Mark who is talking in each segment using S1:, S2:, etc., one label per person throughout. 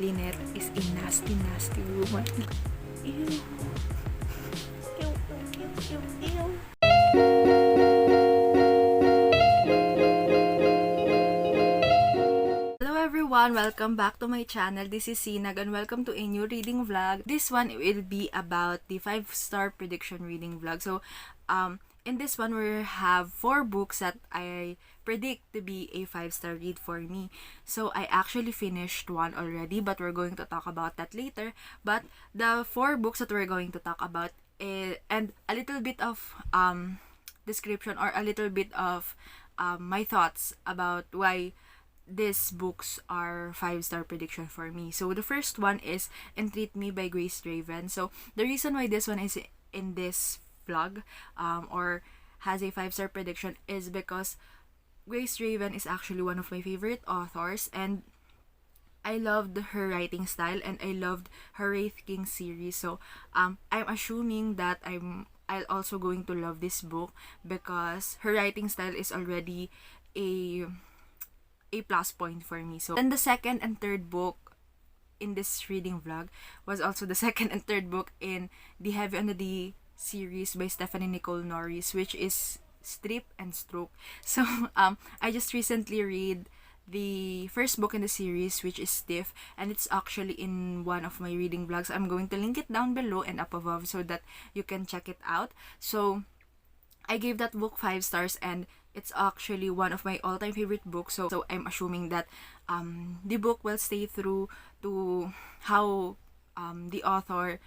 S1: Lynette is a nasty, nasty woman. Ew. Ew, ew, ew, ew, ew. Hello everyone! Welcome back to my channel. This is Sinag and welcome to a new reading vlog. This one will be about the 5-star prediction reading vlog. So, in this one we have 4 books that I predict to be a 5-star read for me. So, I actually finished one already, but we're going to talk about that later. But the 4 books that we're going to talk about and a little bit of description or a little bit of my thoughts about why these books are 5-star prediction for me. So the first one is Entreat Me by Draven. So the reason why this one is in this vlog or has a 5-star prediction is because Draven is actually one of my favorite authors, and I loved her writing style and I loved her Wraith King series. So I'm assuming that I'll also going to love this book because her writing style is already a plus point for me. So then the second and third book in this reading vlog was also the second and third book in the Heavy on the D series by Nicole Norris, which is Strip and Stroke. So I just recently read the first book in the series, which is Stiff, and it's actually in one of my reading vlogs. I'm going to link it down below and up above so that you can check it out. So I gave that book 5 stars, and it's actually one of my all-time favorite books. So I'm assuming that the book will stay through to how the author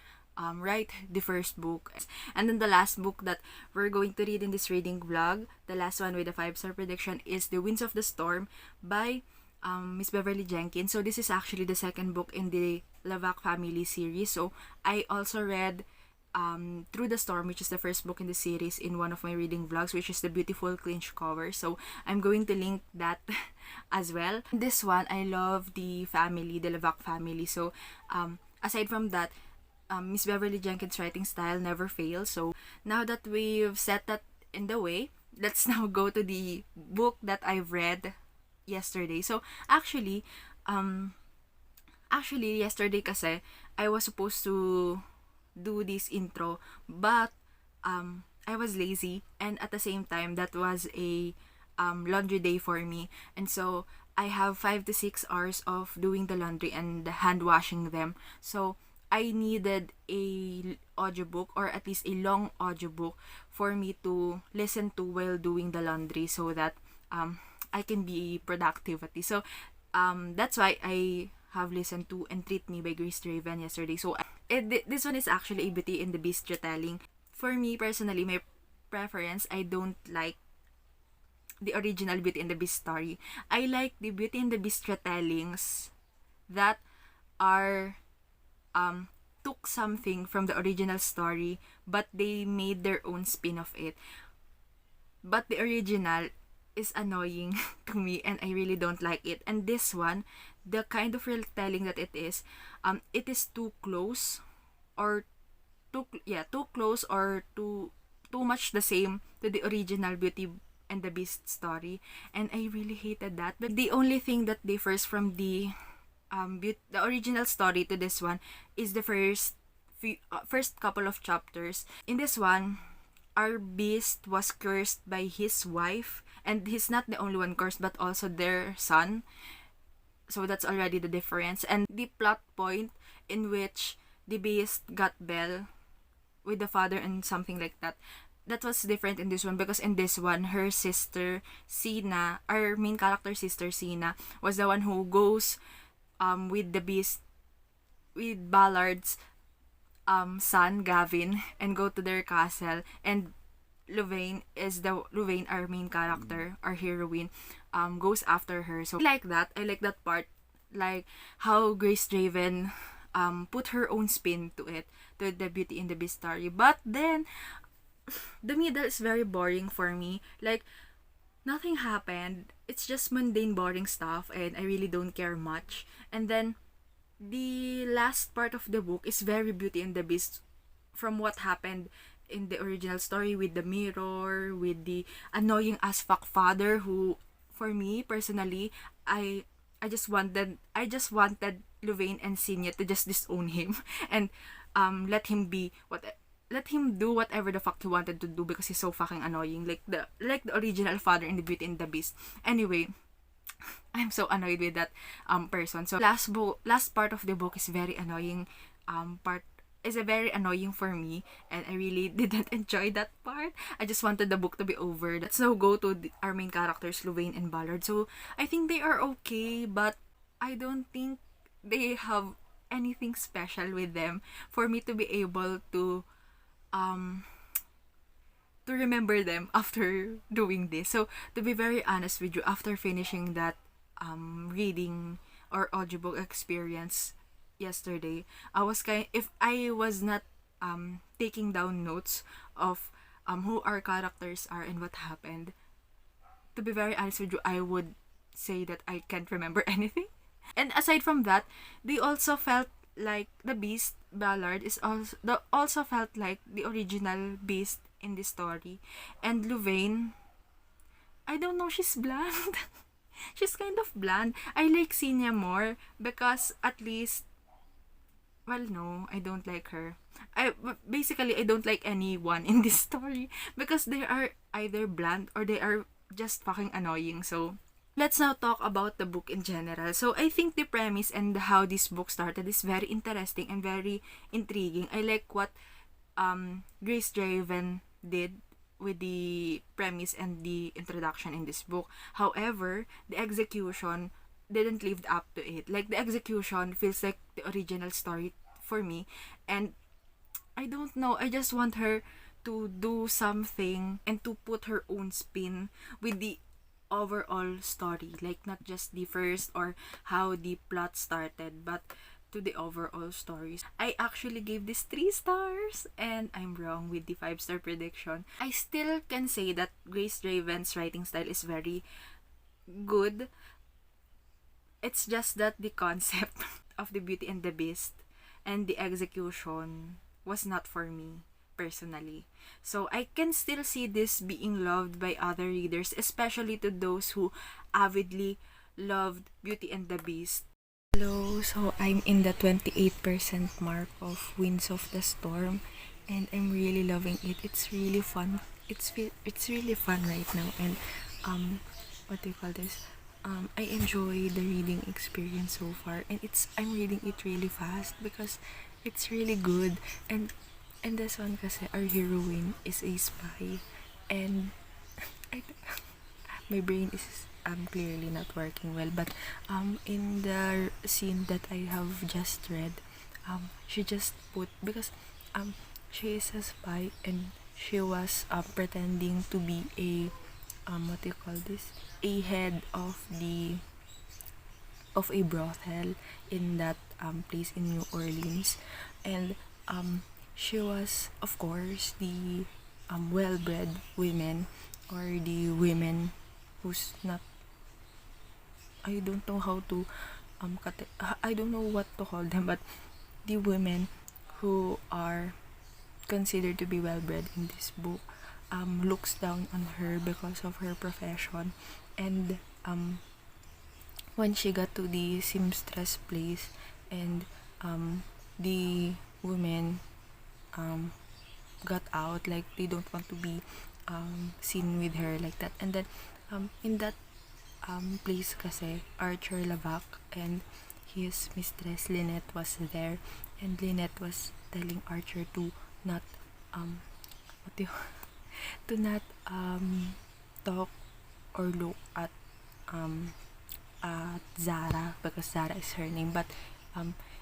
S1: write the first book. And then the last book that we're going to read in this reading vlog, the last one with a 5-star prediction, is The Winds of the Storm by Miss Beverly Jenkins. So this is actually the second book in the Lavac family series. So I also read Through the Storm, which is the first book in the series, in one of my reading vlogs, which is the beautiful clinch cover. So I'm going to link that as well. This one, I love the family, the Lavac family. So aside from that, Miss Beverly Jenkins' writing style never fails. So now that we've set that in the way, let's now go to the book that I've read yesterday. So actually yesterday kasi I was supposed to do this intro, but I was lazy, and at the same time that was a laundry day for me, and so I have 5 to 6 hours of doing the laundry and hand washing them. So I needed a audiobook, or at least a long audiobook, for me to listen to while doing the laundry so that I can be productive at least. So that's why I have listened to Entreat Me by Draven yesterday. So this one is actually a Beauty and the Beast retelling. For me personally, my preference, I don't like the original Beauty and the Beast story. I like the Beauty and the Beast retellings that are took something from the original story, but they made their own spin of it. But the original is annoying to me, and I really don't like it. And this one, the kind of retelling that it is too close, or too close, or too much the same to the original Beauty and the Beast story, and I really hated that. But the only thing that differs from the original story to this one is the first couple of chapters. In this one, our Beast was cursed by his wife, and he's not the only one cursed, but also their son. So that's already the difference. And the plot point in which the Beast got Belle with the father and something like that, that was different in this one, because in this one, her sister Sina, our main character sister Sina, was the one who goes with the Beast, with Ballard's son Gavin, and go to their castle, and Louvain, our main character, our heroine, goes after her. So I like that part, like how Draven put her own spin to it, to the Beauty and the Beast story. But then the middle is very boring for me. Like, nothing happened. It's just mundane, boring stuff, and I really don't care much. And then the last part of the book is very Beauty and the Beast, from what happened in the original story, with the mirror, with the annoying as fuck father, who, for me personally, I just wanted Louvain and Sinya to just disown him and let him do whatever the fuck he wanted to do because he's so fucking annoying, like the original father in the Beauty and the Beast. Anyway, I'm so annoyed with that person. So last part of the book is very annoying. Part is a very annoying for me, and I really didn't enjoy that part. I just wanted the book to be over. Let's now go to our main characters, Louvain and Ballard. So I think they are okay, but I don't think they have anything special with them for me to be able to remember them after doing this. So to be very honest with you, after finishing that reading or audiobook experience yesterday, if I was not taking down notes of who our characters are and what happened, to be very honest with you, I would say that I can't remember anything. And aside from that, they also felt like the Beast, Ballard, also felt like the original Beast in the story. And Louvain, I don't know, she's bland. She's kind of bland. I like Sinya more because at least, well, no, I don't like her. Basically, I don't like anyone in this story because they are either bland or they are just fucking annoying. So let's now talk about the book in general. So I think the premise and how this book started is very interesting and very intriguing. I like what Grace Draven did with the premise and the introduction in this book. However, the execution didn't live up to it. Like, the execution feels like the original story for me, and I don't know, I just want her to do something and to put her own spin with the overall story, like not just the first or how the plot started, but to the overall stories. I actually gave this 3 stars, and I'm wrong with the 5-star prediction. I still can say that Grace Draven's writing style is very good. It's just that the concept of the Beauty and the Beast and the execution was not for me personally. So I can still see this being loved by other readers, especially to those who avidly loved Beauty and the Beast. Hello, so I'm in the 28% mark of Winds of the Storm, and I'm really loving it. It's really fun. It's really fun right now, and what do you call this? I enjoy the reading experience so far, and I'm reading it really fast because it's really good. And this one kasi, our heroine is a spy, and my brain is clearly not working well, but in the scene that I have just read, she just put, because she is a spy and she was pretending to be a what do you call this, a head of a brothel in that place in New Orleans, and she was, of course, the well-bred women, or the women who's not, I don't know how to I don't know what to call them, but the women who are considered to be well-bred in this book looks down on her because of her profession. And when she got to the seamstress place, and the women got out, like they don't want to be seen with her like that. And then in that place kasi, Archer Lavac and his mistress Lynette was there, and Lynette was telling Archer to not what do you, to not talk or look at Zara, because Zara is her name, but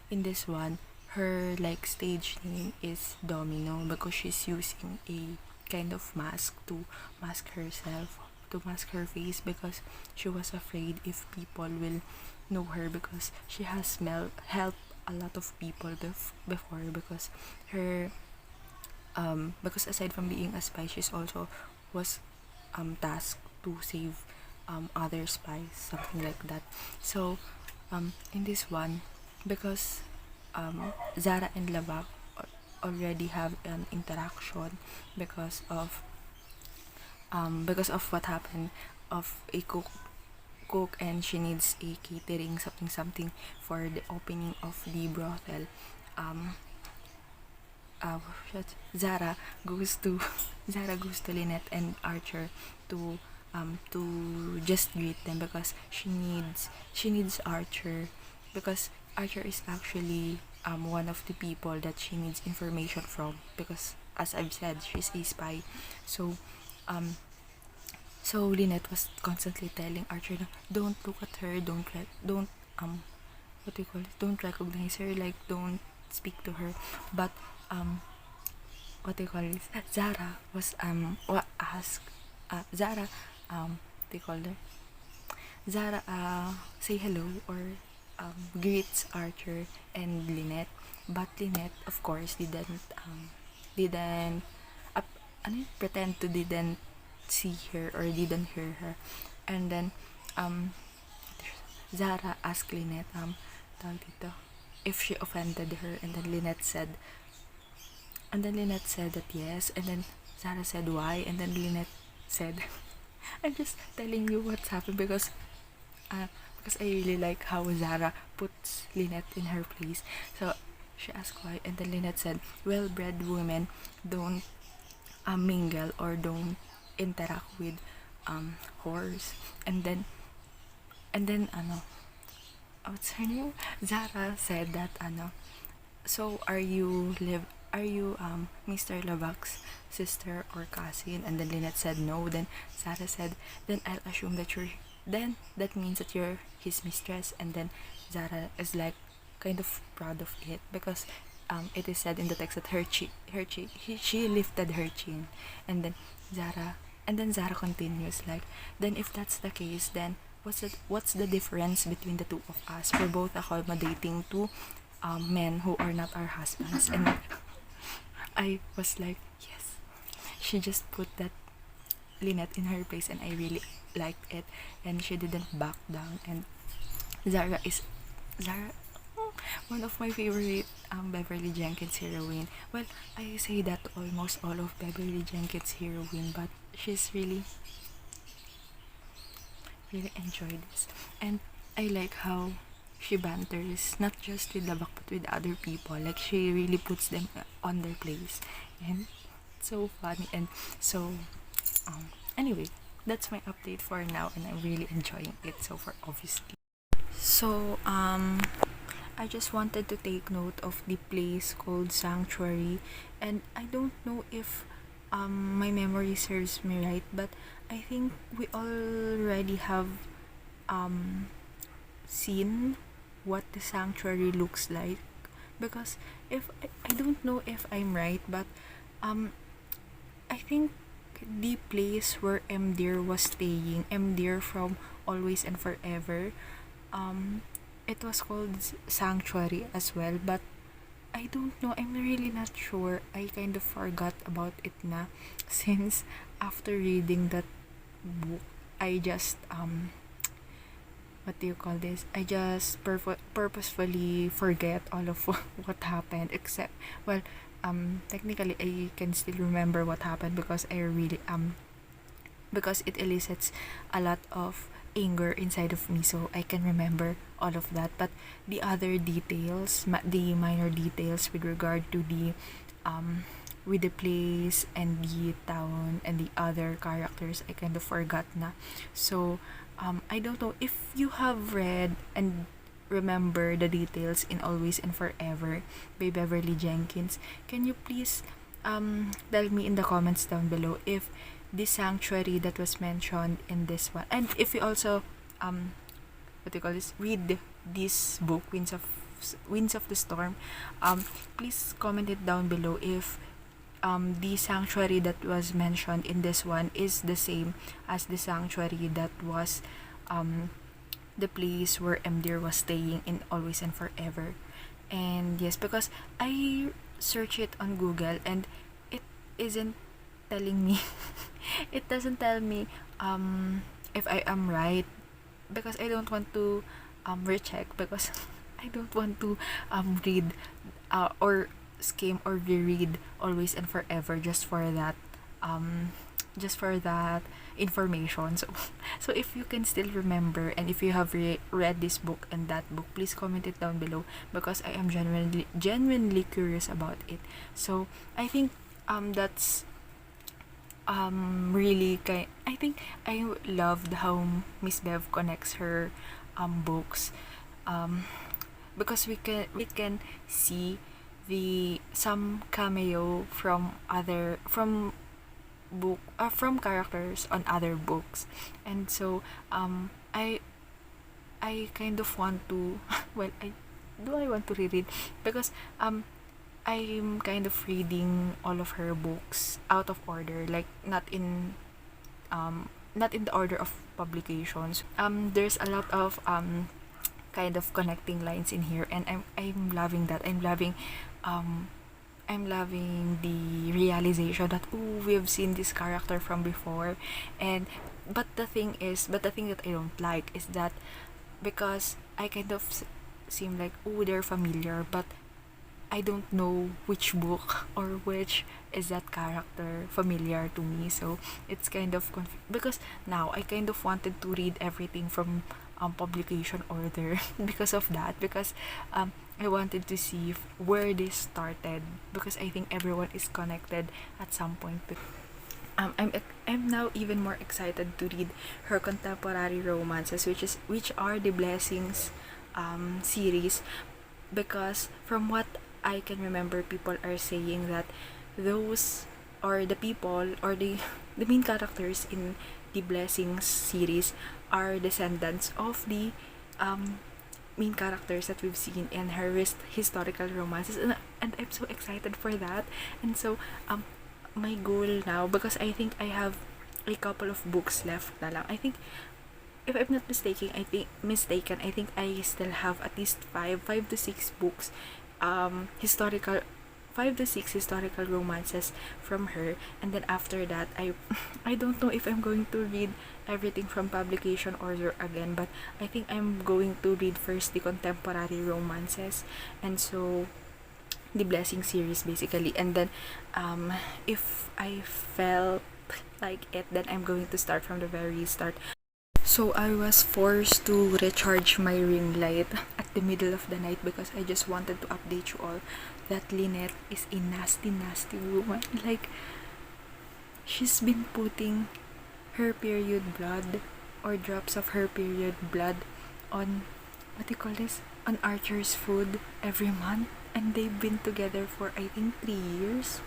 S1: in this one, her like stage name is Domino, because she's using a kind of mask to mask herself, to mask her face, because she was afraid if people will know her, because she has helped a lot of people before, because her because aside from being a spy, she's also was tasked to save other spies, something like that. So in this one, because Zara and Lavac already have an interaction because of what happened of a cook, and she needs a catering, something for the opening of the brothel. Um, uh, Zara goes to Zara goes to Lynette and Archer to just greet them, because she needs Archer, because Archer is actually one of the people that she needs information from, because as I've said, she's a spy. So um so Lynette was constantly telling Archer na, don't look at her, don't what do you call it, don't recognize her, like don't speak to her. But what do you call it, Zara was asked Zara they called her Zara say hello, or greets Archer and Lynette. But Lynette, of course, didn't pretend to didn't see her or didn't hear her. And then Zara asked Lynette tawag dito, if she offended her, and then Lynette said that yes, and then Zara said why, and then Lynette said I'm just telling you what's happened, because I really like how Zara puts Lynette in her place. So she asked why, and then Lynette said, well-bred women don't mingle or don't interact with whores. And then what's her name? Zara said that so are you Mr. Lavac's sister or cousin? And then Lynette said no. Then Zara said, then I'll assume that that means that you're his mistress. And then Zara is like kind of proud of it, because it is said in the text that she lifted her chin. And then Zara continues like, then if that's the case, then what's the difference between the two of us? We're both accommodating to men who are not our husbands. And I was like, yes, she just put that Lynette in her place, and I really liked it, and she didn't back down. And Zara, one of my favorite Beverly Jenkins heroine. Well, I say that to almost all of Beverly Jenkins heroine, but she's really enjoy this. And I like how she banters not just with Labak but with other people. Like, she really puts them on their place, and it's so funny. And so anyway, that's my update for now, and I'm really enjoying it so far, obviously. So I just wanted to take note of the place called Sanctuary, and I don't know if my memory serves me right, but I think we already have seen what the sanctuary looks like, because if I don't know if I'm right, but I think the place where Deer was staying, Deer from Always and Forever, it was called Sanctuary as well, but I don't know, I'm really not sure. I kind of forgot about it na, since after reading that book, I just what do you call this? I just purposefully forget all of what happened, except, well, technically I can still remember what happened, because I really because it elicits a lot of anger inside of me, so I can remember all of that. But the other details, the minor details with regard to the with the place and the town and the other characters, I kind of forgot na. So I don't know if you have read and remember the details in Always and Forever by Beverly Jenkins. Can you please tell me in the comments down below if the sanctuary that was mentioned in this one, and if you also what do you call this, read this book, Winds of the Storm, please comment it down below if the sanctuary that was mentioned in this one is the same as the sanctuary that was the place where Deer was staying in Always and Forever. And yes, because I search it on Google and it isn't telling me it doesn't tell me if I am right, because I don't want to recheck, because I don't want to read or skim or reread Always and Forever just for that just for that information. So so if you can still remember, and if you have read this book and that book, please comment it down below, because I am genuinely curious about it. So I think that's really I think I loved how Miss Bev connects her books, um because we can see the some cameo from other from characters on other books. And so I kind of want to well, I want to read it, because I'm kind of reading all of her books out of order, like not in the order of publications. There's a lot of kind of connecting lines in here, and I'm loving that. I'm loving the realization that, oh, we've seen this character from before. And but the thing that I don't like is that, because I kind of seem like, oh, they're familiar, but I don't know which book or which is that character familiar to me. So it's kind of because now I kind of wanted to read everything from publication order because of that, because I wanted to see where this started, because I think everyone is connected at some point. I'm now even more excited to read her contemporary romances, which are the Blessings series, because from what I can remember, people are saying that those, or the people, or the main characters in the Blessings series are descendants of the main characters that we've seen in her historical romances, and I'm so excited for that. And so my goal now, because I think I have a couple of books left na lang. I think, if I'm not mistaken, I think I still have at least five to six books, historical 5 to 6 historical romances from her. And then after that, I don't know if I'm going to read everything from publication order again, but I think I'm going to read first the contemporary romances, and so the Blessing series basically. And then if I felt like it, then I'm going to start from the very start. So I was forced to recharge my ring light at the middle of the night, because I just wanted to update you all that Lynette is a nasty woman. Like, she's been putting her period blood, or drops of her period blood, on, what do you call this, on Archer's food every month, and they've been together for, I think, 3 years.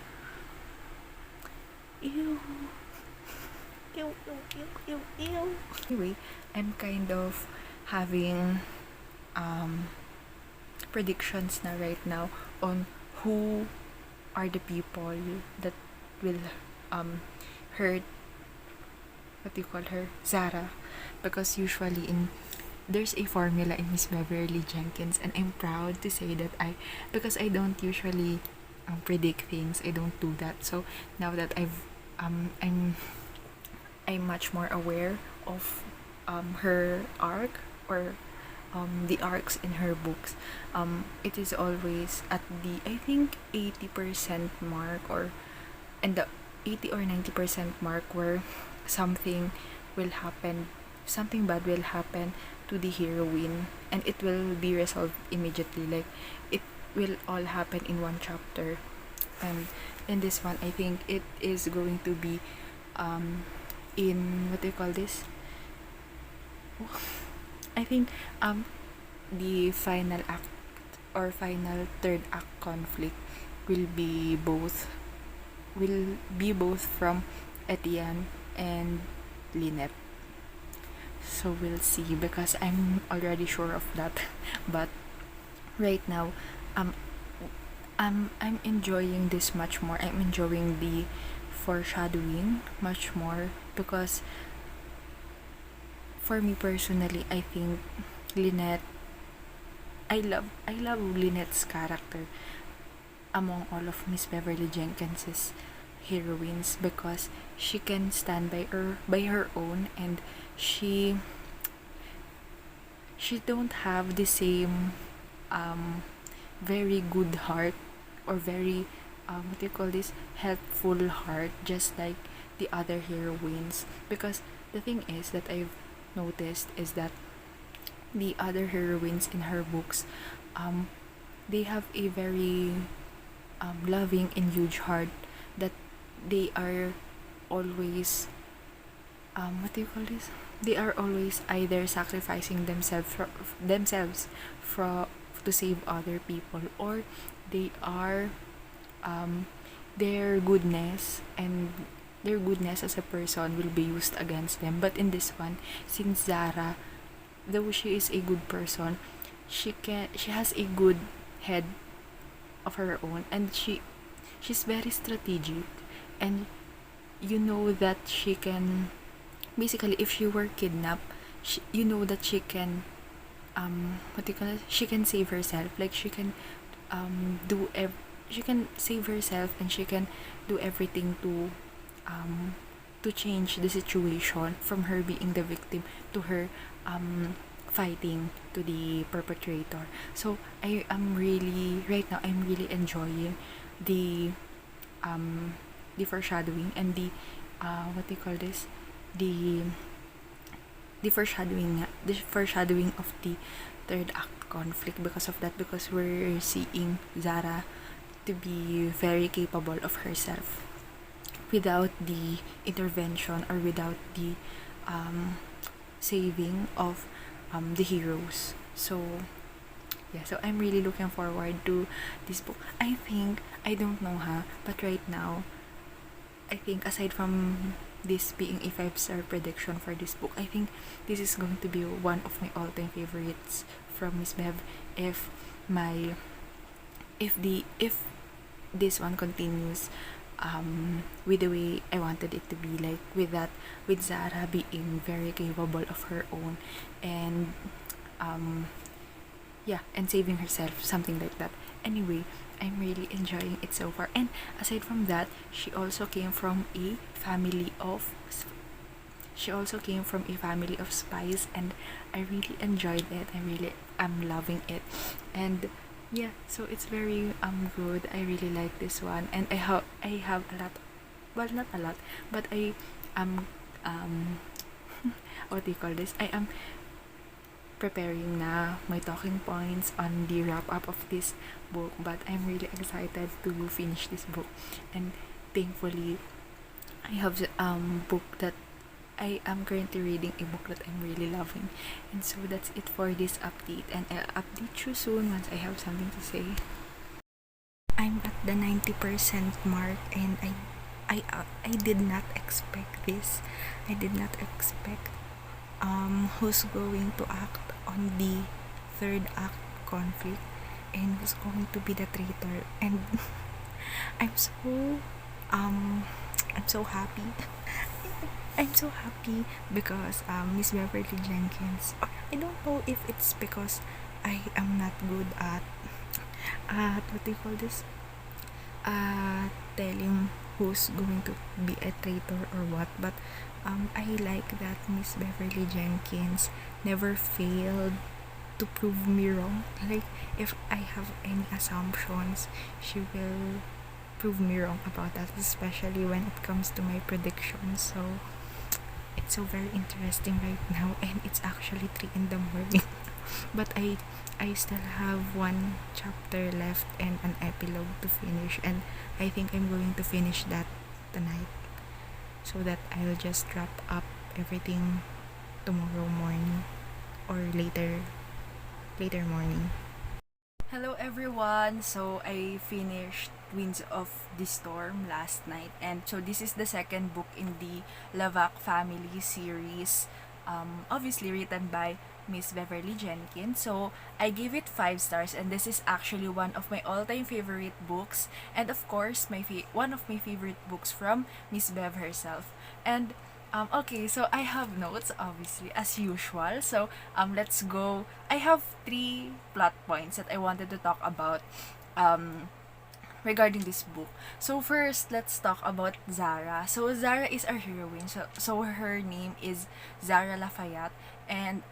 S1: Ew. Anyway, I'm kind of having predictions na right now on who are the people that will hurt, what do you call her, Zara, because usually there's a formula in Miss Beverly Jenkins, and I'm proud to say that because I don't usually predict things, I don't do that. So now that I'm much more aware of her arc, or the arcs in her books. It is always at the, I think, 80% mark, or and the 80 or 90% mark, where something bad will happen to the heroine, and it will be resolved immediately. Like, it will all happen in one chapter. And in this one, I think it is going to be in, what do you call this, I think the final act, or final third act conflict will be both from Etienne and Lynette. So we'll see, because I'm already sure of that. But right now, I'm enjoying this much more. I'm enjoying the foreshadowing much more, because for me personally, I think Lynette, I love Lynette's character among all of Miss Beverly Jenkins's heroines, because she can stand by her own, and she don't have the same very good heart, or very what do you call this, helpful heart, just like the other heroines, because the thing is that I've noticed is that the other heroines in her books, they have a very loving and huge heart, that they are always what do you call this? They are always either sacrificing themselves for to save other people, or they are their goodness and their goodness as a person will be used against them. But in this one, since Zara, though she is a good person, she has a good head of her own, and she's very strategic, and you know that she can, basically, if she were kidnapped, you know that she can what do you call it, she can save herself, like she can she can save herself, and she can do everything to change the situation from her being the victim to her fighting to the perpetrator. So I am really, right now I'm really enjoying the foreshadowing and the what do you call this, the foreshadowing of the third act conflict, because of that, because we're seeing Zara to be very capable of herself without the intervention or without the saving of the heroes. So yeah, so I'm really looking forward to this book. I think, I don't know but right now, I think aside from this being a 5-star prediction for this book, I think this is going to be one of my all-time favorites from Miss Bev, if this one continues with the way I wanted it to be, like with Zara being very capable of her own, and and saving herself, something like that. Anyway, I'm really enjoying it so far. And aside from that, she also came from a family of spies, and I really enjoyed it. I really am loving it. And yeah, so it's very good. I really like this one, and I have a lot, well, not a lot, but I am what do you call this, I am preparing na my talking points on the wrap up of this book. But I'm really excited to finish this book, and thankfully I have book that I am currently reading, a book that I'm really loving. And so that's it for this update, and I'll update you soon once I have something to say. I'm at the 90% mark, and I did not expect this. I did not expect who's going to act on the third act conflict, and who's going to be the traitor. And I'm so happy. I'm so happy because Miss Beverly Jenkins, I don't know if it's because I am not good at what do you call this, telling who's going to be a traitor or what, but I like that Miss Beverly Jenkins never failed to prove me wrong. Like, if I have any assumptions, she will prove me wrong about that, especially when it comes to my predictions. So it's so very interesting right now, and it's actually 3 in the morning. But I still have one chapter left and an epilogue to finish, and I think I'm going to finish that tonight, so that I'll just wrap up everything tomorrow morning or later morning. Hello everyone! So I finished Winds of the Storm last night, and so this is the second book in the Lavac family series, obviously written by Miss Beverly Jenkins. So I gave it 5 stars, and this is actually one of my all-time favorite books, and of course one of my favorite books from Miss Bev herself. And okay, so I have notes, obviously, as usual. So let's go. I have 3 plot points that I wanted to talk about regarding this book. So first, let's talk about Zara. So Zara is our heroine. So her name is Zara Lafayette, and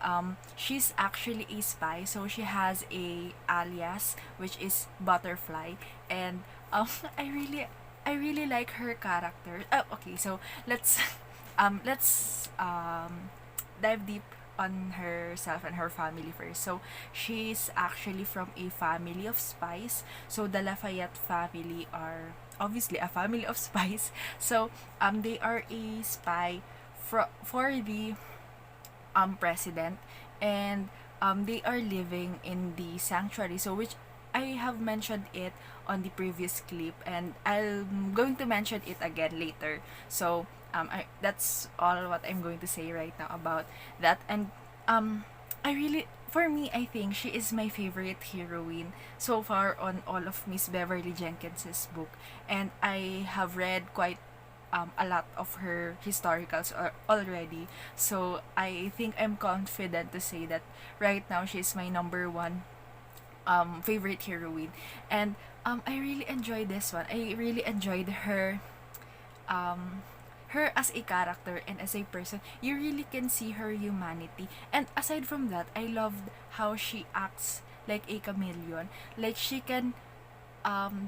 S1: she's actually a spy. So she has a alias which is Butterfly, and I really I really like her character. Okay, so let's dive deep on herself and her family first. So she's actually from a family of spies. So the Lafayette family are obviously a family of spies. So they are a spy for the president, and they are living in the sanctuary, so which I have mentioned it on the previous clip, and I'm going to mention it again later. So that's all what I'm going to say right now about that. And I really, for me, I think she is my favorite heroine so far on all of Miss Beverly Jenkins's book, and I have read quite a lot of her historicals already. So I think I'm confident to say that right now she's my number one favorite heroine. And I really enjoyed this one. I really enjoyed um, her as a character and as a person. You really can see her humanity. And aside from that, I loved how she acts like a chameleon. Like she can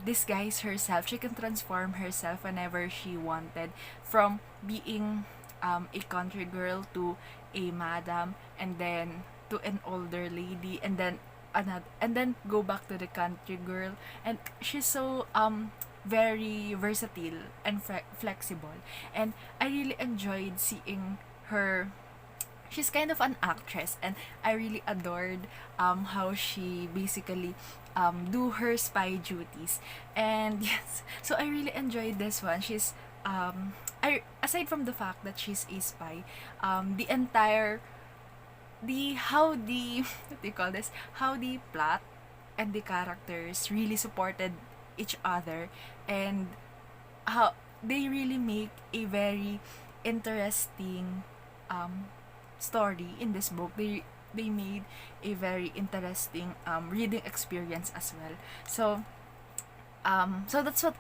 S1: disguise herself. She can transform herself whenever she wanted, from being a country girl to a madam, and then to an older lady, and then another, and then go back to the country girl. And she's so very versatile and flexible, and I really enjoyed seeing her. She's kind of an actress, and I really adored how she basically do her spy duties. And yes, so I really enjoyed this one. She's I aside from the fact that she's a spy, the entire the how the what do you call this, how the plot and the characters really supported each other, and how they really make a very interesting um story in this book. They made a very interesting reading experience as well. So so that's what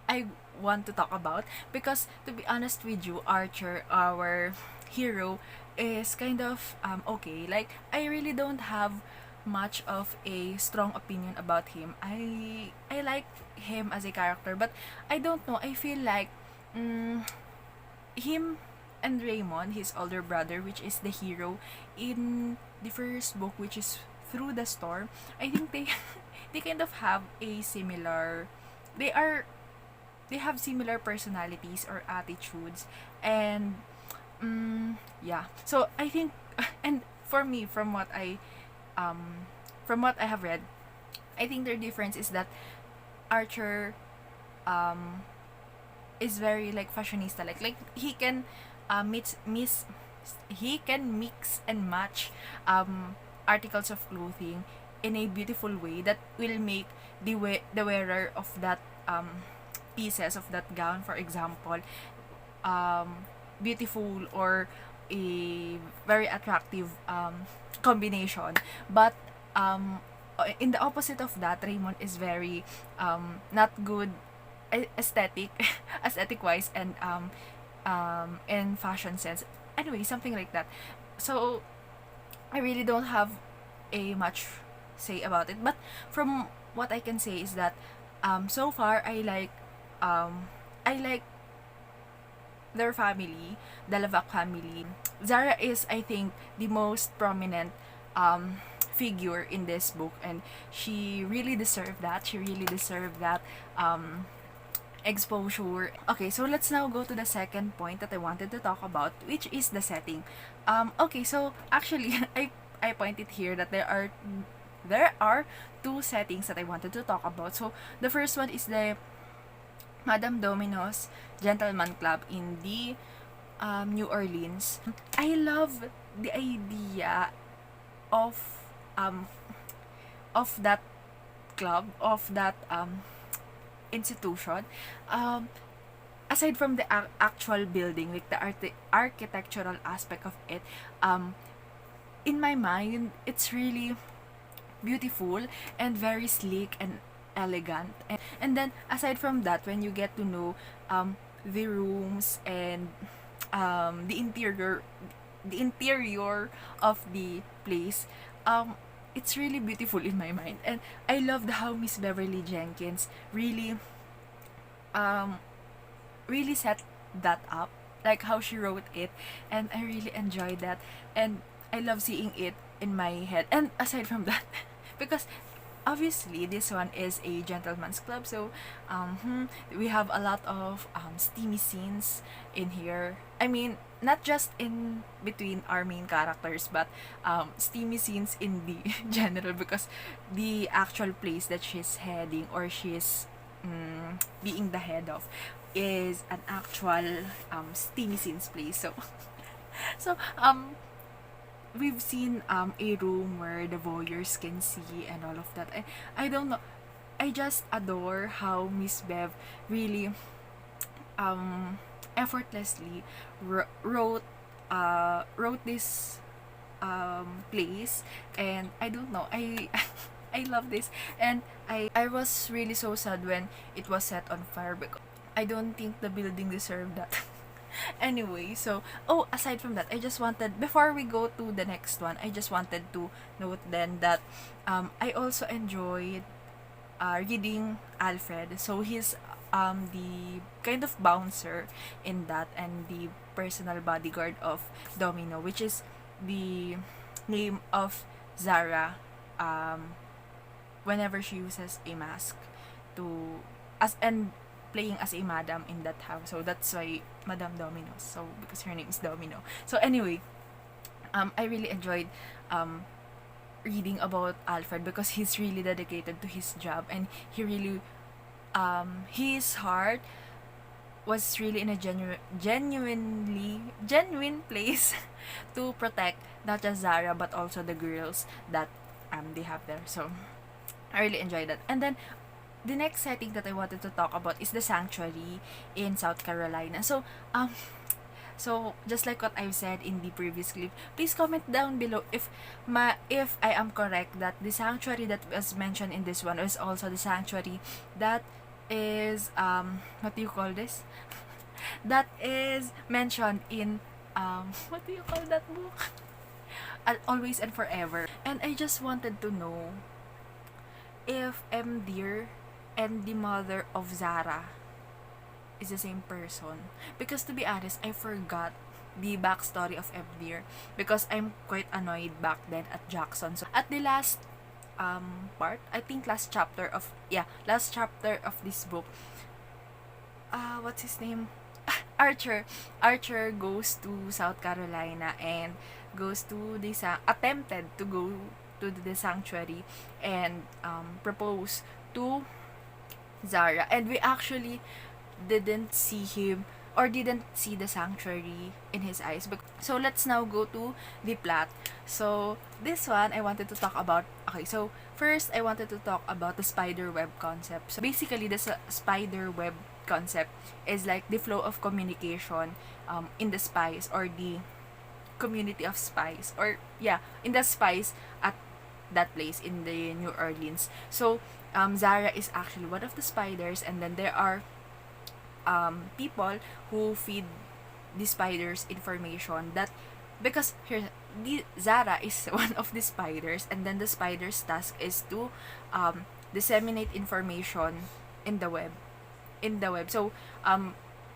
S1: I want to talk about, because to be honest with you, Archer, our hero, is kind of okay. Like I really don't have much of a strong opinion about him. I like him as a character, but I don't know. I feel like him and Raymond, his older brother, which is the hero in the first book, which is Through the Storm, I think they they kind of have a similar, they are they have similar personalities or attitudes. And yeah, so I think and for me, from what I have read, I think their difference is that Archer um is very like fashionista, like he can he can mix and match articles of clothing in a beautiful way that will make the wearer of that pieces of that gown, for example, beautiful, or a very attractive combination. But in the opposite of that, Raymond is very not good aesthetic aesthetic wise, and in fashion sense, anyway, something like that. So I really don't have a much say about it, but from what I can say is that so far I like their family, the Lavac family. Zara is, I think, the most prominent figure in this book, and she really deserved that. She really deserved that exposure. Okay, so let's now go to the second point that I wanted to talk about, which is the setting. Okay, so actually, I pointed here that there are two settings that I wanted to talk about. So the first one is the Madame Domino's Gentleman Club in the New Orleans. I love the idea of um that club, of that institution. Aside from the actual building, like the architectural aspect of it, in my mind, it's really beautiful and very sleek and elegant. And then aside from that, when you get to know the rooms and the interior of the place, it's really beautiful in my mind. And I loved how Miss Beverly Jenkins really um really set that up, like how she wrote it, and I really enjoyed that, and I love seeing it in my head. And aside from that, because obviously this one is a gentleman's club, so we have a lot of steamy scenes in here. I mean, not just in between our main characters, but steamy scenes in the general, because the actual place that she's heading, or she's being the head of, is an actual steamy scenes place. So so we've seen a room where the voyeurs can see and all of that. I don't know. I just adore how Miss Bev really effortlessly wrote this place, and I don't know, I I love this, and I was really so sad when it was set on fire, because I don't think the building deserved that. Anyway, so aside from that, I just wanted, before we go to the next one, I just wanted to note then that I also enjoyed reading Alfred. So he's the kind of bouncer in that, and the personal bodyguard of Domino, which is the name of Zara whenever she uses a mask to as and playing as a madam in that house. So that's why Madame Domino. So because her name is Domino. So anyway, I really enjoyed reading about Alfred, because he's really dedicated to his job, and he really his heart was really in a genuine place to protect not just Zara, but also the girls that they have there. So I really enjoyed that. And then the next setting that I wanted to talk about is the sanctuary in South Carolina. So just like what I've said in the previous clip, please comment down below if I am correct that the sanctuary that was mentioned in this one is also the sanctuary that is what do you call this? That is mentioned in what do you call that book? Always and Forever. And I just wanted to know if Dear and the mother of Zara is the same person. Because to be honest, I forgot the backstory of Dear, because I'm quite annoyed back then at Jackson. So at the last part, I think last chapter of this book, what's his name? Archer goes to South Carolina and goes to the attempted to go to the sanctuary and propose to Zara, and we actually didn't see him, or didn't see the sanctuary in his eyes. But so let's now go to the plot. So this one I wanted to talk about. Okay, so first I wanted to talk about the spider web concept. So basically the spider web concept is like the flow of communication in the spies, or the community of spies, or in the spies at that place in the New Orleans. So Zara is actually one of the spiders, and then there are people who feed the spiders information, that because here Zara is one of the spiders, and then the spider's task is to disseminate information in the web. So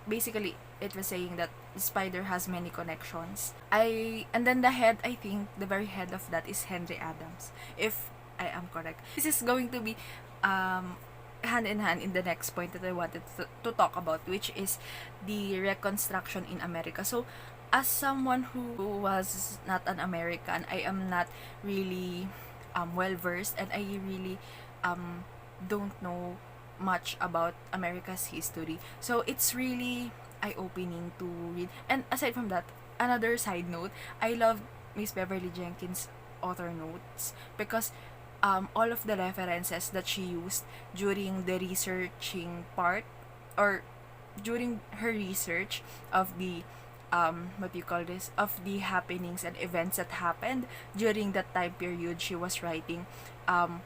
S1: basically it was saying that the spider has many connections. And then I think the very head of that is Henry Adams, if I am correct. This is going to be hand in hand in the next point that I wanted to talk about, which is the Reconstruction in America. So as someone who was not an American, I am not really well versed, and I really don't know much about America's history. So it's really eye-opening to read. And aside from that, another side note, I love Miss Beverly Jenkins' author notes, because all of the references that she used during the researching part, or during her research of the of the happenings and events that happened during that time period she was writing,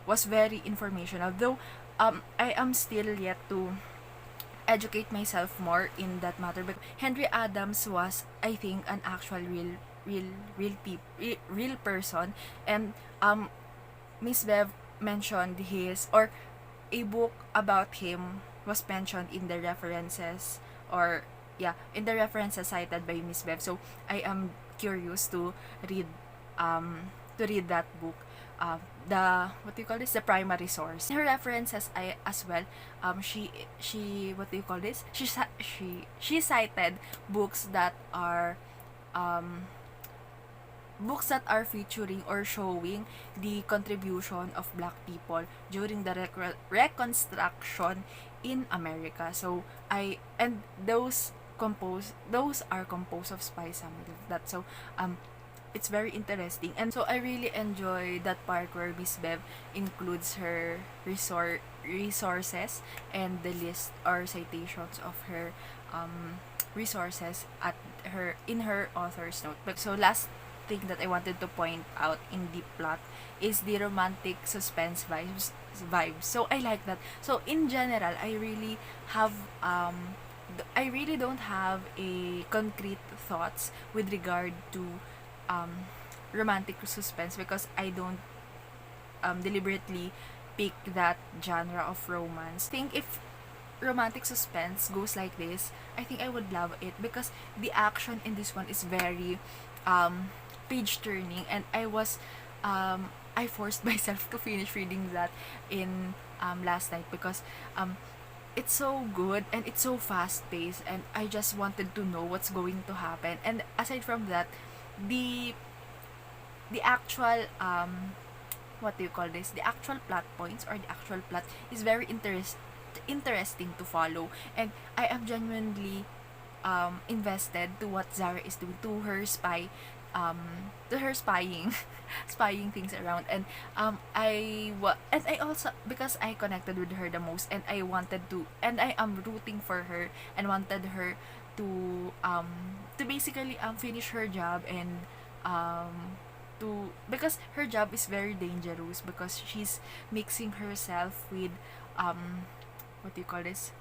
S1: was very informational. Though I am still yet to educate myself more in that matter, but Henry Adams was, I think, an actual real person. And Miss Bev mentioned his, or a book about him was mentioned in the references, or yeah, in the references cited by Miss Bev. So I am curious read to read that book. The what do you call this, the primary source. In her references, I as well, she what do you call this, she cited books that are um books that are featuring or showing the contribution of black people during the reconstruction in America. So those are composed of spies, something like that. So it's very interesting, and so I really enjoy that part where Miss Bev includes her resources and the list or citations of her resources at her in her author's notebook. So last thing that I wanted to point out in the plot is the romantic suspense vibes. So I like that. So in general, I really don't have a concrete thoughts with regard to romantic suspense, because I don't deliberately pick that genre of romance. I think if romantic suspense goes like this, I think I would love it, because the action in this one is very page turning, and I forced myself to finish reading that in last night, because it's so good and it's so fast paced, and I just wanted to know what's going to happen. And aside from that, the actual what do you call this, the actual plot points or the actual plot is very interesting to follow, and I am genuinely invested to what Zara is doing, to her spying spying things around. And and I also, because I connected with her the most, and I am rooting for her and wanted her to basically finish her job, and because her job is very dangerous, because she's mixing herself with what do you call this,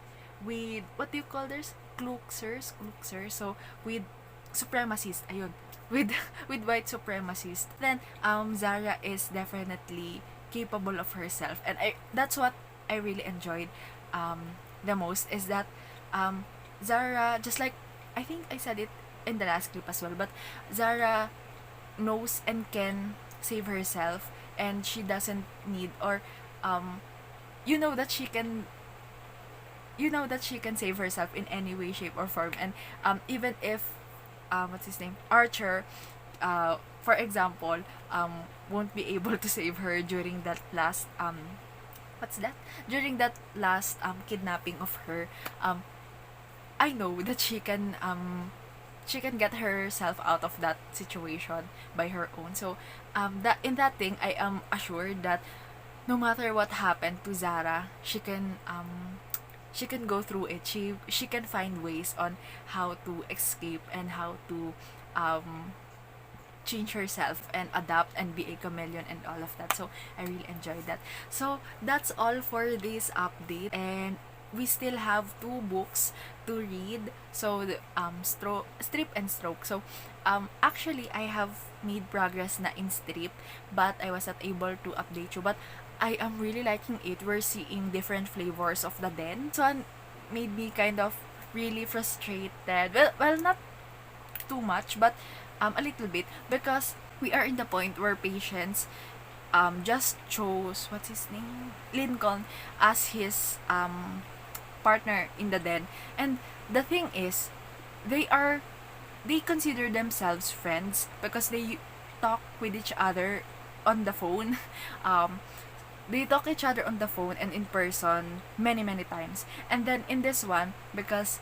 S1: with what do you call this, cloaksers, so with supremacists, ayun, with with white supremacists. Then Zara is definitely capable of herself, and that's what I really enjoyed the most, is that Zara, just like I think I said it in the last clip as well, but Zara knows and can save herself, and she doesn't need, or you know that she can save herself in any way, shape, or form. And even if what's his name, Archer, for example, won't be able to save her during that last during that last kidnapping of her, I know that she can get herself out of that situation by her own. So that in that thing, I am assured that no matter what happened to Zara, she can go through it. She can find ways on how to escape, and how to change herself and adapt and be a chameleon and all of that. So I really enjoyed that. So that's all for this update, and we still have 2 books to read. So the Strip and Stroke. So actually I have made progress na in Strip, but I was not able to update you. But I am really liking it. We're seeing different flavors of the den. So it made me kind of really frustrated. Well, not too much, but a little bit, because we are in the point where Patience just chose, what's his name, Lincoln, as his partner in the den. And the thing is, they consider themselves friends, because they talk with each other on the phone. They talk each other on the phone and in person many times. And then in this one, because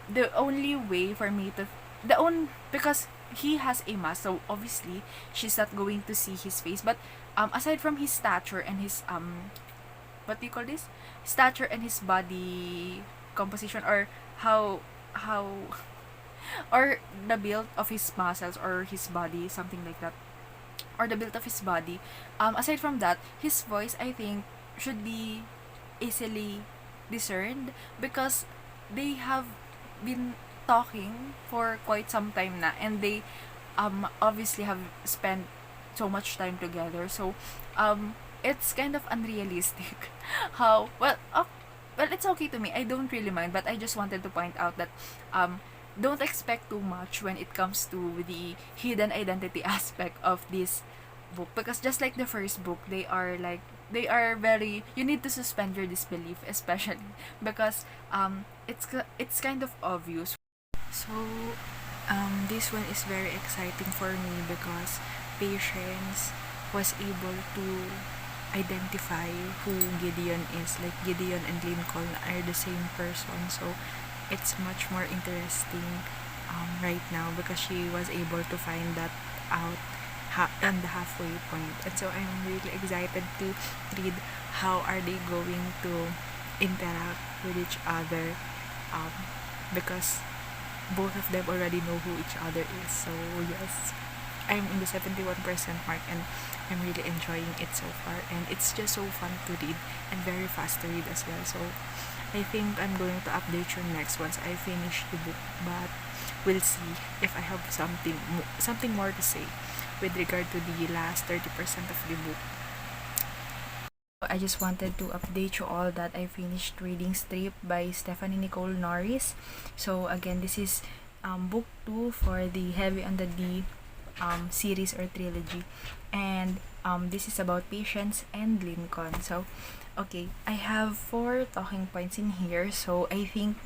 S1: the only way for me to because he has a mask, so obviously she's not going to see his face. But aside from his stature and his what do you call this, stature and his body composition, or how or the build of his muscles, or his body, something like that, or the build of his body, aside from that, his voice, I think, should be easily discerned, because they have been talking for quite some time na, and they obviously have spent so much time together. So it's kind of unrealistic how well, it's okay to me. I don't really mind, but I just wanted to point out that don't expect too much when it comes to the hidden identity aspect of this book, because just like the first book, they are very, you need to suspend your disbelief, especially because it's kind of obvious. So this one is very exciting for me because Patience was able to identify who Gideon is. Like, Gideon and Lincoln are the same person, so it's much more interesting right now because she was able to find that out on the halfway point. And so I'm really excited to read how are they going to interact with each other, because both of them already know who each other is. So yes, I'm in the 71% mark, and I'm really enjoying it so far, and it's just so fun to read and very fast to read as well. So I think I'm going to update you next once I finish the book, but we'll see if I have something more to say with regard to the last 30% of the book. I just wanted to update you all that I finished reading Strip by Nicole Norris. So again, this is book 2 for the Heavy on the D series or trilogy, and this is about Patience and Lincoln. So okay, I have 4 talking points in here, so I think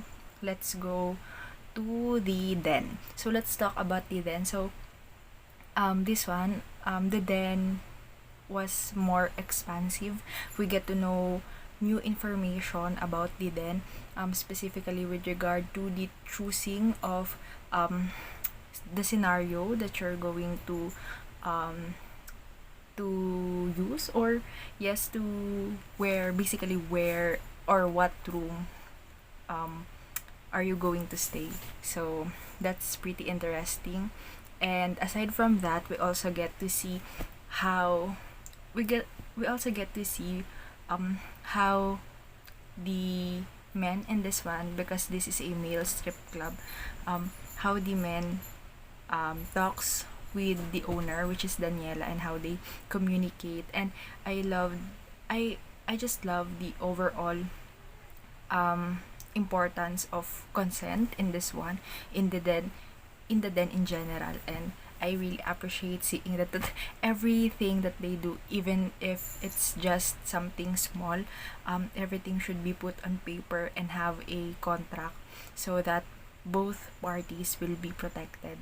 S1: let's go to the den. So let's talk about the den. So this one, the den was more expansive. We get to know new information about the den, specifically with regard to the choosing of the scenario that you're going to use, or yes, to where or what room are you going to stay. So that's pretty interesting. And aside from that, we also get to see how how the men in this one, because this is a male strip club, how the men talks with the owner, which is Daniela, and how they communicate. And I just love the overall importance of consent in this one, in the den in general. And I really appreciate seeing that everything that they do, even if it's just something small, everything should be put on paper and have a contract so that both parties will be protected,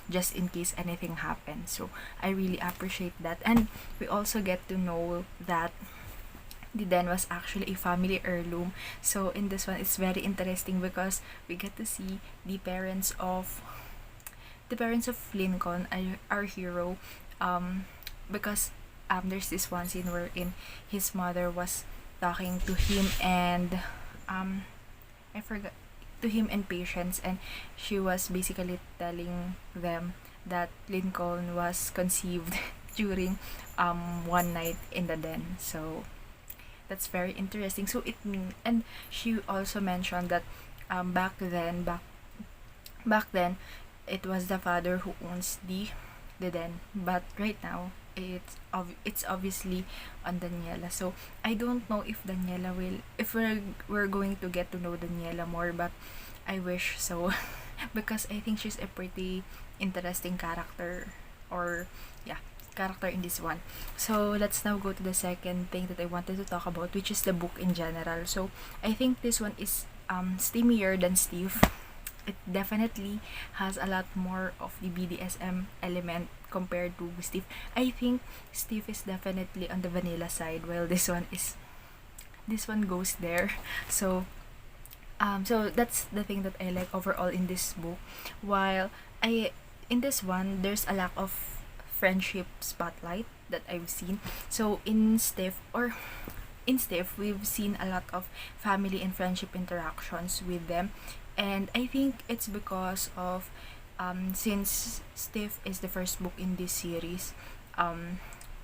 S1: just in case anything happens. So I really appreciate that. And we also get to know that the den was actually a family heirloom. So in this one, it's very interesting because we get to see the parents of Lincoln, our hero, because there's this one scene wherein his mother was talking to him and I forgot to him and Patience, and she was basically telling them that Lincoln was conceived during one night in the den. So that's very interesting. So and she also mentioned that back then it was the father who owns the den, but right now it's obviously on Daniela. So I don't know if Daniela will, if we're going to get to know Daniela more, but I wish so because I think she's a pretty interesting character, or yeah, character in this one. So let's now go to the second thing that I wanted to talk about, which is the book in general. So I think this one is steamier than Steve. It definitely has a lot more of the BDSM element compared to Steve. I think Steve is definitely on the vanilla side, while this one goes there. So so that's the thing that I like overall in this book. While in this one, there's a lack of friendship spotlight that I've seen. So in Steve, we've seen a lot of family and friendship interactions with them. And I think it's because of since Steve is the first book in this series,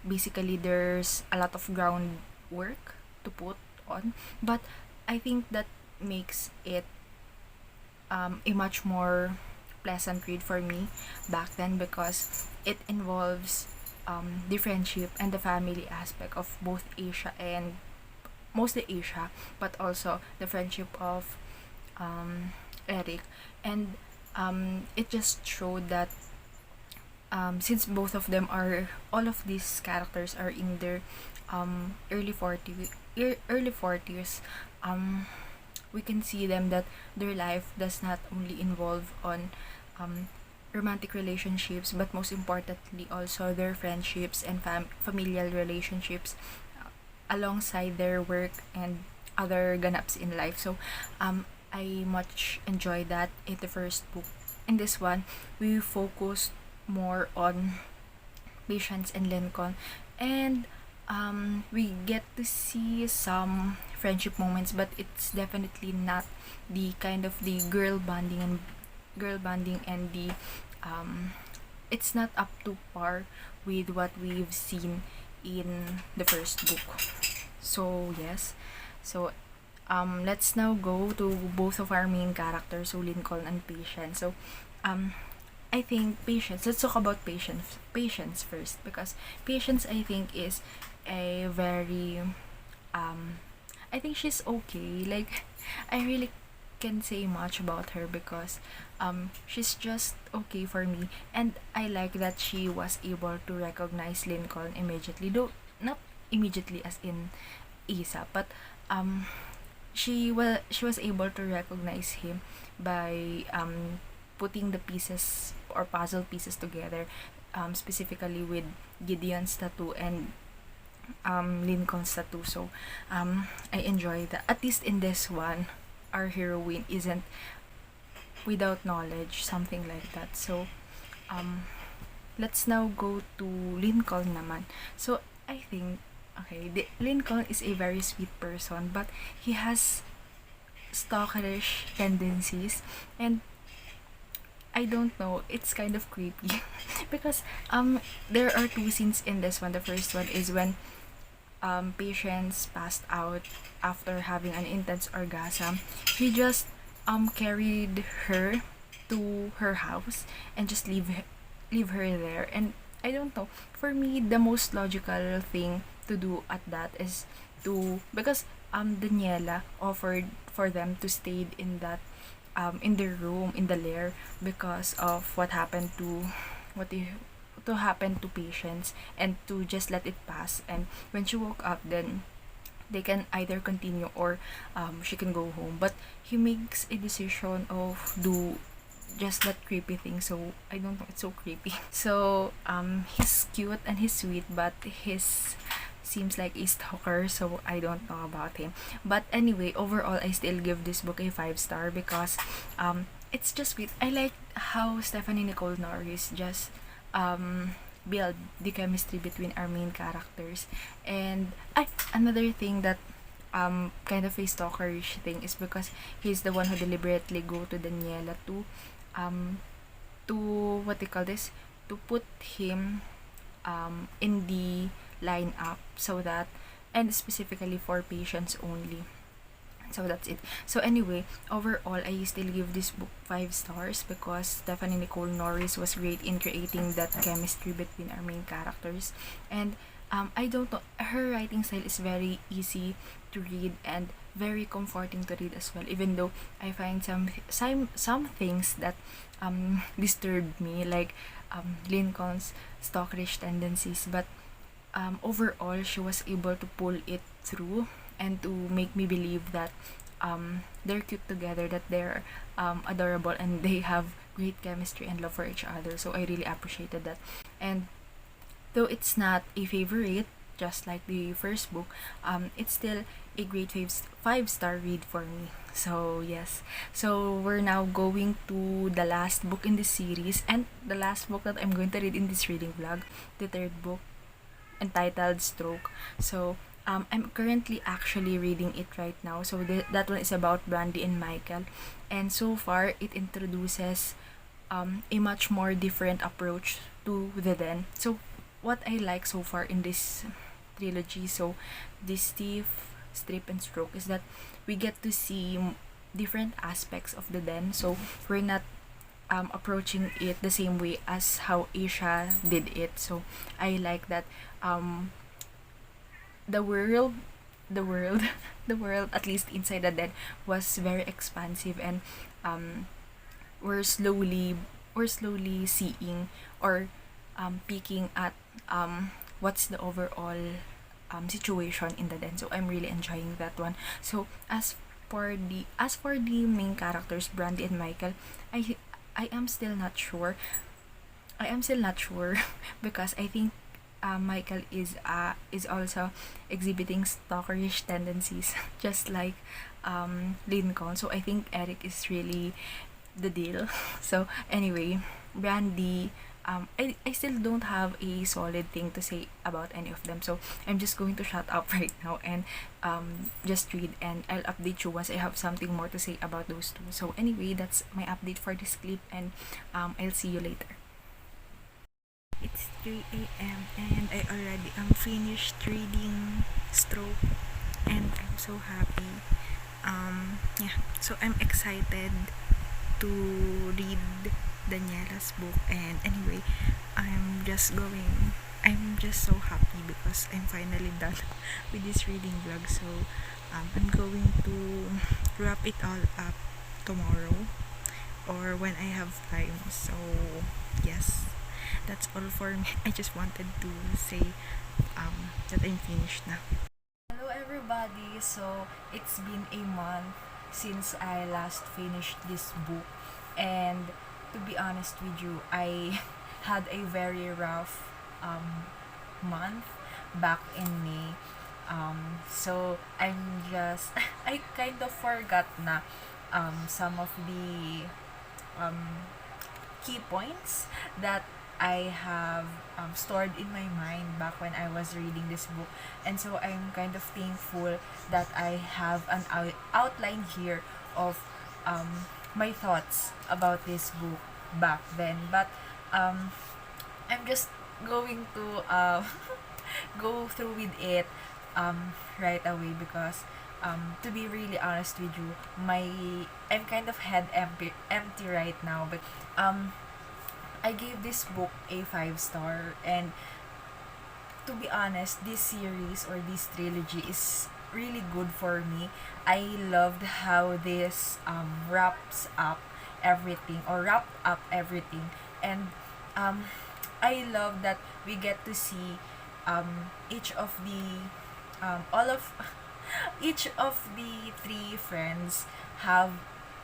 S1: basically there's a lot of groundwork to put on. But I think that makes it a much more pleasant read for me back then, because it involves the friendship and the family aspect of both Asia and mostly Asia, but also the friendship of Eric. And it just showed that since both of them are, all of these characters are in their early 40s, we can see them that their life does not only involve on romantic relationships, but most importantly also their friendships and familial relationships, alongside their work and other ganaps in life. So I much enjoy that in the first book. In this one, we focused more on Patience and Lincoln, and we get to see some friendship moments, but it's definitely not the kind of the girl bonding and the it's not up to par with what we've seen in the first book. So yes, so let's now go to both of our main characters, so Lincoln and Patience. So I think Patience, let's talk about Patience first, because Patience, I think, is a very I think she's okay. Like, I really can say much about her because she's just okay for me, and I like that she was able to recognize Lincoln immediately, though not immediately as in ASAP, but she was able to recognize him by putting the pieces or puzzle pieces together, specifically with Gideon's tattoo and Lincoln's tattoo. So I enjoy that. At least in this one, our heroine isn't without knowledge, something like that. So let's now go to Lincoln naman. So I think, okay, Lincoln is a very sweet person, but he has stalkerish tendencies, and I don't know, it's kind of creepy because there are two scenes in this one. The first one is when Patience passed out after having an intense orgasm. He just carried her to her house and just leave her there. And I don't know, for me the most logical thing to do at that is to, because Daniela offered for them to stay in that in the room, in the lair, because of what happened to what the to happen to Patience, and to just let it pass. And when she woke up, then they can either continue or she can go home. But he makes a decision of do just that creepy thing. So I don't know, it's so creepy. So he's cute and he's sweet, but his seems like a stalker, so I don't know about him. But anyway, overall I still give this book a 5-star because it's just sweet. I like how Nicole Norris just build the chemistry between our main characters. And another thing that kind of a stalkerish thing is because he's the one who deliberately go to Daniela to what they call this, to put him in the lineup, so that, and specifically for Patience only. So that's it. So anyway, overall I still give this book 5 stars because Nicole Norris was great in creating that chemistry between our main characters. And I don't know, her writing style is very easy to read and very comforting to read as well, even though I find some things that disturbed me, like Lincoln's stalkerish tendencies. But overall she was able to pull it through and to make me believe that they're cute together, that they're adorable, and they have great chemistry and love for each other. So I really appreciated that. And though it's not a favorite, just like the first book, it's still a great 5-star read for me. So yes, so we're now going to the last book in this series, and the last book that I'm going to read in this reading vlog, the third book, entitled Stroke. So I'm currently actually reading it right now. So that one is about Brandy and Michael, and so far it introduces a much more different approach to the den. So what I like so far in this trilogy, so this Thief, Strip, and Stroke, is that we get to see different aspects of the den. So we're not approaching it the same way as how Asia did it. So I like that the world the world the world, at least inside the den, was very expansive, and we're slowly seeing, or peeking at what's the overall situation in the den. So I'm really enjoying that one. So as for the main characters, Brandy and Michael, I am still not sure. Because I think Michael is also exhibiting stalkerish tendencies, just like Lincoln. So I think Eric is really the deal. So anyway, Brandy, I still don't have a solid thing to say about any of them. So I'm just going to shut up right now and just read, and I'll update you once I have something more to say about those two. So anyway, that's my update for this clip, and I'll see you later. It's 3 a.m. and I already finished reading Stroke, and I'm so happy. Yeah, so I'm excited to read Daniela's book, and anyway, I'm just so happy because I'm finally done with this reading vlog. So I'm going to wrap it all up tomorrow or when I have time. So yes, that's all for me. I just wanted to say that I'm finished now. Hello everybody. So it's been a month since I last finished this book, and to be honest with you, I had a very rough month back in May. So I'm just I kind of forgot na some of the um key points that I have stored in my mind back when I was reading this book. And so I'm kind of thankful that I have an outline here of my thoughts about this book back then. But I'm just going to go through with it right away, because to be really honest with you, I'm kind of head empty right now. But I gave this book a 5 star, and to be honest, this series or this trilogy is really good for me. I loved how this wrapped up everything, and I love that we get to see each of the all of each of the three friends have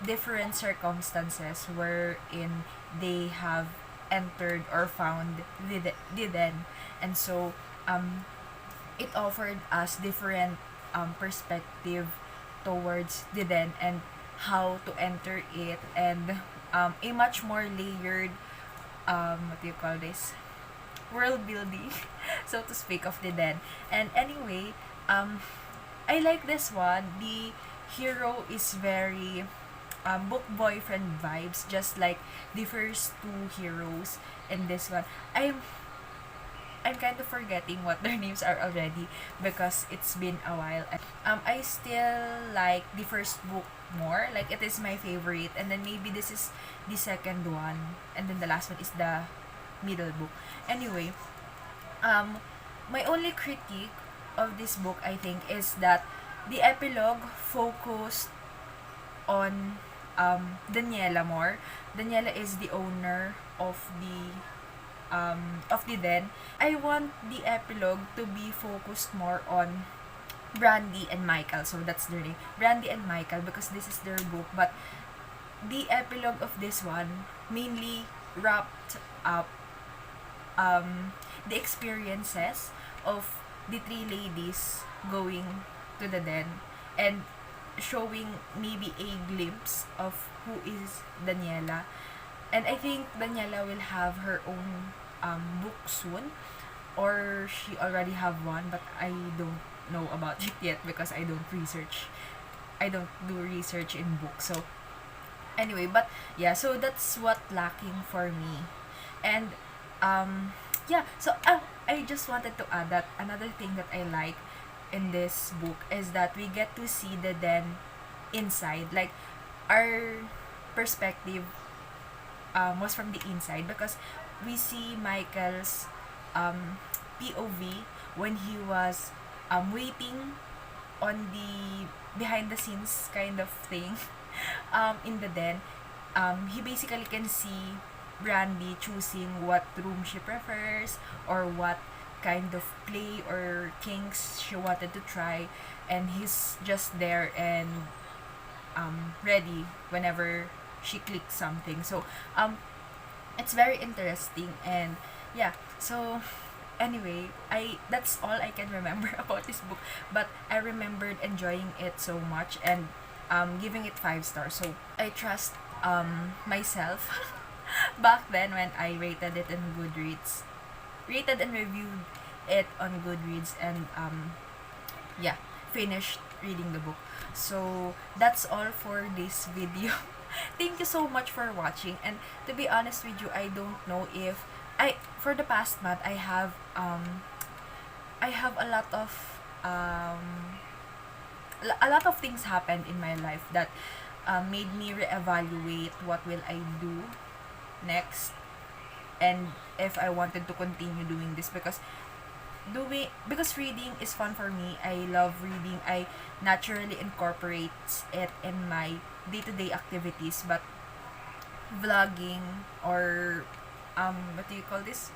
S1: different circumstances wherein they have entered or found the den. And so it offered us different perspective towards the den and how to enter it, and a much more layered what do you call this, world building, so to speak, of the den. And anyway, I like this one. The hero is very book boyfriend vibes, just like the first two heroes in this one. I'm kind of forgetting what their names are already because it's been a while. I still like the first book more, like it is my favorite, and then maybe this is the second one, and then the last one is the middle book. Anyway, my only critique of this book, I think, is that the epilogue focused on Daniela more. Daniela is the owner of the den. I want the epilogue to be focused more on Brandy and Michael. So that's their name, Brandy and Michael, because this is their book. But the epilogue of this one mainly wrapped up the experiences of the three ladies going to the den and showing maybe a glimpse of who is Daniela. And I think Daniela will have her own book soon, or she already have one, but I don't know about it yet because I don't do research in books. So anyway, but yeah, so that's what lacking for me. And yeah, so I just wanted to add that another thing that I like in this book is that we get to see the den inside, like our perspective was from the inside, because we see Michael's POV when he was waiting on the behind the scenes kind of thing in the den. He basically can see Brandy choosing what room she prefers or what kind of play or kinks she wanted to try, and he's just there and ready whenever she clicks something. So it's very interesting. And yeah, so anyway, I that's all I can remember about this book, but I remembered enjoying it so much and giving it 5 stars. So I trust myself back then when I rated it in Goodreads, rated and reviewed it on Goodreads, and yeah, finished reading the book. So that's all for this video. Thank you so much for watching. And to be honest with you, I don't know if I for the past month I have a lot of things happened in my life that made me reevaluate what will I do next, and if I wanted to continue doing this, because reading is fun for me. I love reading. I naturally incorporate it in my day-to-day activities, but vlogging or what do you call this,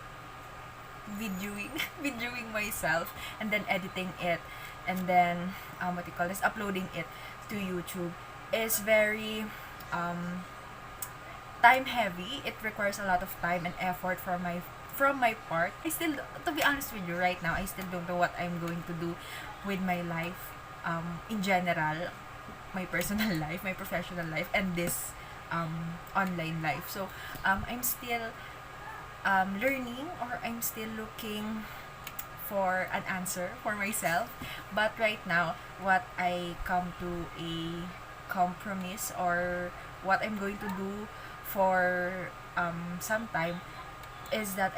S1: videoing videoing myself and then editing it, and then what do you call this, uploading it to YouTube is very time heavy. It requires a lot of time and effort from my part. I still, to be honest with you, right now I still don't know what I'm going to do with my life in general, my personal life, my professional life, and this online life. So I'm still learning, or I'm still looking for an answer for myself. But right now, what I come to a compromise, or what I'm going to do for some time, is that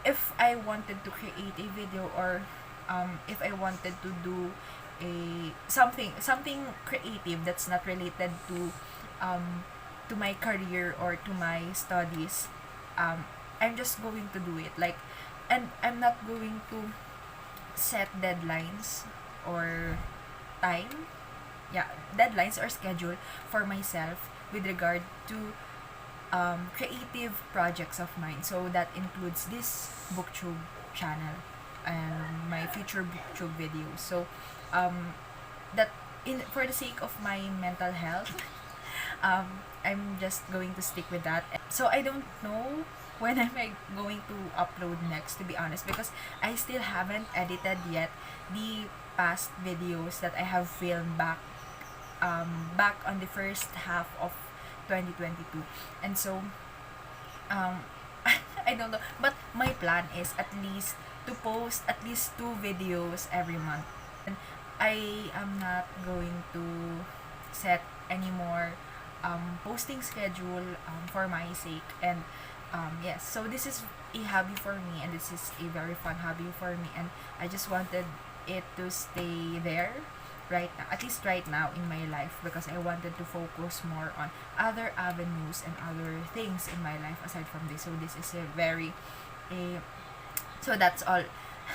S1: if I wanted to create a video, or if I wanted to do a something creative that's not related to my career or to my studies, I'm just going to do it, like, and I'm not going to set deadlines or time, yeah, deadlines or schedule for myself with regard to creative projects of mine. So that includes this booktube channel and my future booktube videos. So that in for the sake of my mental health, I'm just going to stick with that. So I don't know when am I going to upload next, to be honest, because I still haven't edited yet the past videos that I have filmed back on the first half of 2022. And so I don't know, but my plan is at least to post at least 2 videos every month. And I am not going to set any more posting schedule for my sake. And yes, so this is a hobby for me, and this is a very fun hobby for me, and I just wanted it to stay there right now, at least right now in my life, because I wanted to focus more on other avenues and other things in my life aside from this. So this is a so that's all.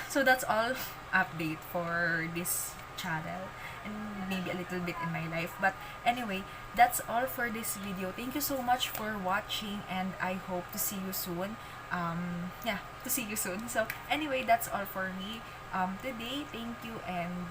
S1: So that's all update for this channel, and maybe a little bit in my life. But anyway, that's all for this video. Thank you so much for watching, and I hope to see you soon. Yeah, to see you soon. So anyway, that's all for me today. Thank you, and